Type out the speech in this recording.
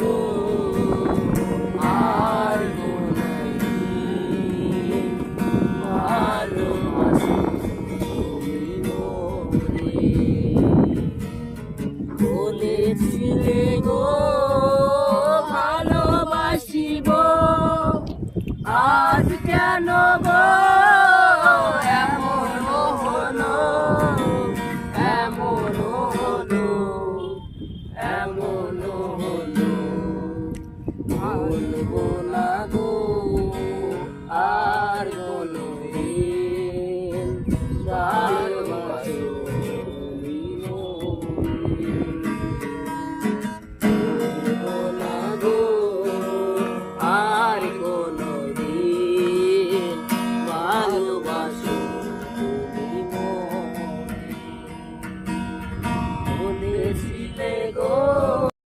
গো আর কোনদিন ভালোবাসো তুমি মোরে। বলেছিলে গো ভালোবাসিব, আজ কেন গো এমন হলো, এমন হলো, এমন হলো। বলবো না গো